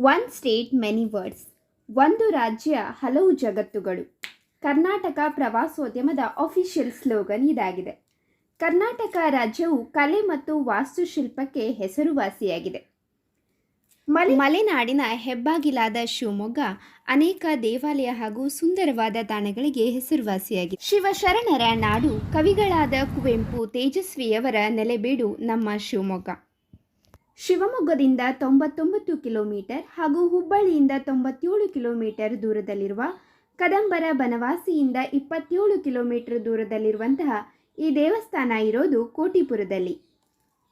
One state many words, ಒಂದು ರಾಜ್ಯ ಹಲವು ಜಗತ್ತುಗಳು. ಕರ್ನಾಟಕ ಪ್ರವಾಸೋದ್ಯಮದ ಅಫಿಷಿಯಲ್ ಸ್ಲೋಗನ್ ಇದಾಗಿದೆ. ಕರ್ನಾಟಕ ರಾಜ್ಯವು ಕಲೆ ಮತ್ತು ವಾಸ್ತುಶಿಲ್ಪಕ್ಕೆ ಹೆಸರುವಾಸಿಯಾಗಿದೆ. ಮಲೆನಾಡಿನ ಹೆಬ್ಬಾಗಿಲಾದ ಶಿವಮೊಗ್ಗ ಅನೇಕ ದೇವಾಲಯ ಹಾಗೂ ಸುಂದರವಾದ ತಾಣಗಳಿಗೆ ಹೆಸರುವಾಸಿಯಾಗಿದೆ. ಶಿವಶರಣರ ನಾಡು, ಕವಿಗಳಾದ ಕುವೆಂಪು, ತೇಜಸ್ವಿಯವರ ನೆಲೆಬೀಡು ನಮ್ಮ ಶಿವಮೊಗ್ಗ. ಶಿವಮೊಗ್ಗದಿಂದ 99 ಕಿಲೋಮೀಟರ್ ಹಾಗೂ ಹುಬ್ಬಳ್ಳಿಯಿಂದ 97 ಕಿಲೋಮೀಟರ್ ದೂರದಲ್ಲಿರುವ ಕದಂಬರ ಬನವಾಸಿಯಿಂದ 27 ಕಿಲೋಮೀಟರ್ ದೂರದಲ್ಲಿರುವಂತಹ ಈ ದೇವಸ್ಥಾನ ಇರೋದು ಕೋಟಿಪುರದಲ್ಲಿ.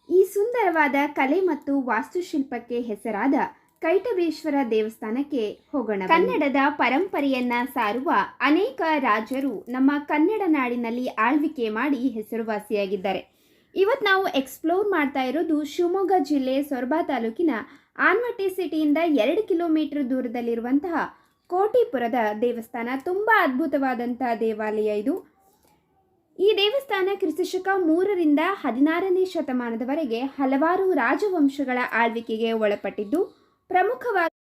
ಈ ಸುಂದರವಾದ ಕಲೆ ಮತ್ತು ವಾಸ್ತುಶಿಲ್ಪಕ್ಕೆ ಹೆಸರಾದ ಕೈಟಬೇಶ್ವರ ದೇವಸ್ಥಾನಕ್ಕೆ ಹೋಗೋಣ. ಕನ್ನಡದ ಪರಂಪರೆಯನ್ನ ಸಾರುವ ಅನೇಕ ರಾಜರು ನಮ್ಮ ಕನ್ನಡ ನಾಡಿನಲ್ಲಿ ಆಳ್ವಿಕೆ ಮಾಡಿ ಹೆಸರುವಾಸಿಯಾಗಿದ್ದಾರೆ. ಇವತ್ತು ನಾವು ಎಕ್ಸ್ಪ್ಲೋರ್ ಮಾಡ್ತಾ ಇರೋದು ಶಿವಮೊಗ್ಗ ಜಿಲ್ಲೆ ಸೊರಬ ತಾಲೂಕಿನ ಆನ್ವಟ್ಟಿ ಸಿಟಿಯಿಂದ 2 ಕಿಲೋಮೀಟರ್ ದೂರದಲ್ಲಿರುವಂತಹ ಕೋಟಿಪುರದ ದೇವಸ್ಥಾನ. ತುಂಬ ಅದ್ಭುತವಾದಂತಹ ದೇವಾಲಯ ಇದು. ಈ ದೇವಸ್ಥಾನ ಕ್ರಿಸ್ತಶಕ 3 ರಿಂದ 16ನೇ ಶತಮಾನದವರೆಗೆ ಹಲವಾರು ರಾಜವಂಶಗಳ ಆಳ್ವಿಕೆಗೆ ಒಳಪಟ್ಟಿದ್ದು, ಪ್ರಮುಖವಾಗಿ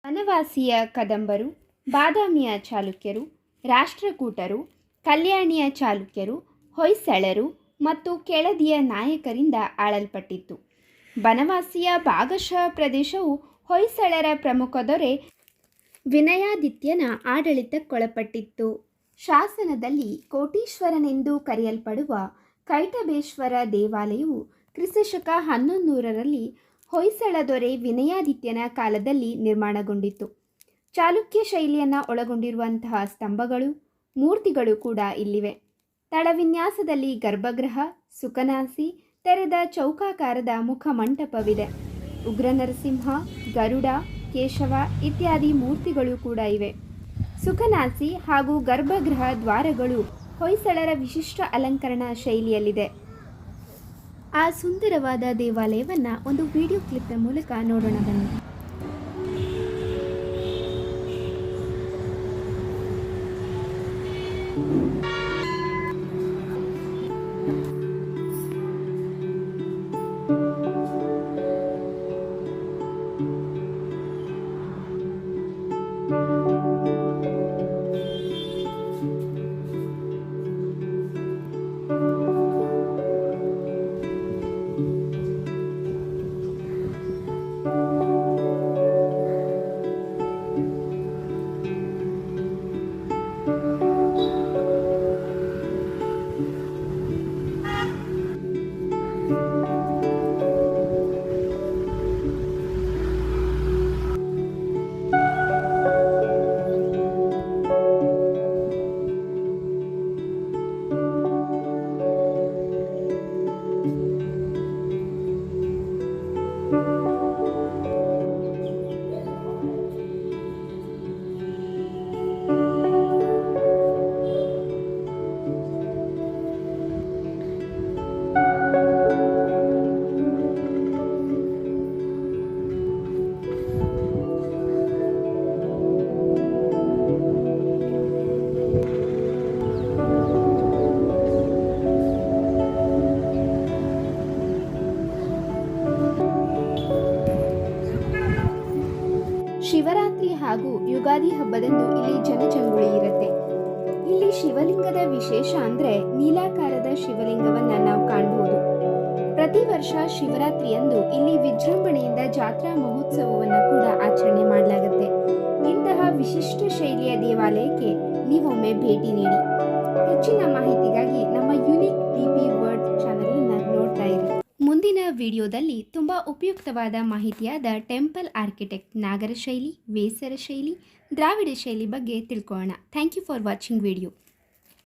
ಬನವಾಸಿಯ ಕದಂಬರು, ಬಾದಾಮಿಯ ಚಾಲುಕ್ಯರು, ರಾಷ್ಟ್ರಕೂಟರು, ಕಲ್ಯಾಣಿಯ ಚಾಲುಕ್ಯರು, ಹೊಯ್ಸಳರು ಮತ್ತು ಕೆಳದಿಯ ನಾಯಕರಿಂದ ಆಳಲ್ಪಟ್ಟಿತ್ತು. ಬನವಾಸಿಯ ಭಾಗಶಃ ಪ್ರದೇಶವು ಹೊಯ್ಸಳರ ಪ್ರಮುಖ ದೊರೆ ವಿನಯಾದಿತ್ಯನ ಆಡಳಿತಕ್ಕೊಳಪಟ್ಟಿತ್ತು. ಶಾಸನದಲ್ಲಿ ಕೋಟೀಶ್ವರನೆಂದು ಕರೆಯಲ್ಪಡುವ ಕೈಟಬೇಶ್ವರ ದೇವಾಲಯವು ಕ್ರಿಸ್ತಶಕ 1100ರಲ್ಲಿ ಹೊಯ್ಸಳ ದೊರೆ ವಿನಯಾದಿತ್ಯನ ಕಾಲದಲ್ಲಿ ನಿರ್ಮಾಣಗೊಂಡಿತ್ತು. ಚಾಲುಕ್ಯ ಶೈಲಿಯನ್ನು ಒಳಗೊಂಡಿರುವಂತಹ ಸ್ತಂಭಗಳು, ಮೂರ್ತಿಗಳು ಕೂಡ ಇಲ್ಲಿವೆ. ತಳವಿನ್ಯಾಸದಲ್ಲಿ ಗರ್ಭಗೃಹ, ಸುಖನಾಸಿ, ತೆರೆದ ಚೌಕಾಕಾರದ ಮುಖಮಂಟಪವಿದೆ. ಉಗ್ರನರಸಿಂಹ, ಗರುಡ, ಕೇಶವ ಇತ್ಯಾದಿ ಮೂರ್ತಿಗಳು ಕೂಡ ಇವೆ. ಸುಖನಾಸಿ ಹಾಗೂ ಗರ್ಭಗೃಹ ದ್ವಾರಗಳು ಹೊಯ್ಸಳರ ವಿಶಿಷ್ಟ ಅಲಂಕರಣ ಶೈಲಿಯಲ್ಲಿದೆ. ಆ ಸುಂದರವಾದ ದೇವಾಲಯವನ್ನು ಒಂದು ವಿಡಿಯೋ ಕ್ಲಿಪ್ನ ಮೂಲಕ ನೋಡೋಣ ಬನ್ನಿ. ಶಿವರಾತ್ರಿ ಹಾಗೂ ಯುಗಾದಿ ಹಬ್ಬದಂದು ಇಲ್ಲಿ ಜನಜಂಗುಳಿ ಇರುತ್ತೆ. ಇಲ್ಲಿ ಶಿವಲಿಂಗದ ವಿಶೇಷ ಅಂದರೆ ನೀಲಾಕಾರದ ಶಿವಲಿಂಗವನ್ನು ನಾವು ಕಾಣಬಹುದು. ಪ್ರತಿ ವರ್ಷ ಶಿವರಾತ್ರಿಯಂದು ಇಲ್ಲಿ ವಿಜೃಂಭಣೆಯಿಂದ ಜಾತ್ರಾ ಮಹೋತ್ಸವವನ್ನು ಕೂಡ ಆಚರಣೆ ಮಾಡಲಾಗುತ್ತೆ. ಇಂತಹ ವಿಶಿಷ್ಟ ಶೈಲಿಯ ದೇವಾಲಯಕ್ಕೆ ನೀವೊಮ್ಮೆ ಭೇಟಿ ನೀಡಿ. ಹೆಚ್ಚಿನ ಮಾಹಿತಿಗಾಗಿ ನಮ್ಮ ಯುನಿಕ್ DP ವರ್ಡ್ ಚಾನಲ್ ಅನ್ನು ನೋಡ್ತಾ ಇರಿ. ಮುಂದಿನ ವಿಡಿಯೋದಲ್ಲಿ ತುಂಬ ಉಪಯುಕ್ತವಾದ ಮಾಹಿತಿಯಾದ ಟೆಂಪಲ್ ಆರ್ಕಿಟೆಕ್ಟ್, ನಾಗರ ಶೈಲಿ, ವೇಸರ ಶೈಲಿ, ದ್ರಾವಿಡ ಶೈಲಿ ಬಗ್ಗೆ ತಿಳ್ಕೊಳ್ಳೋಣ. Thank you for watching video.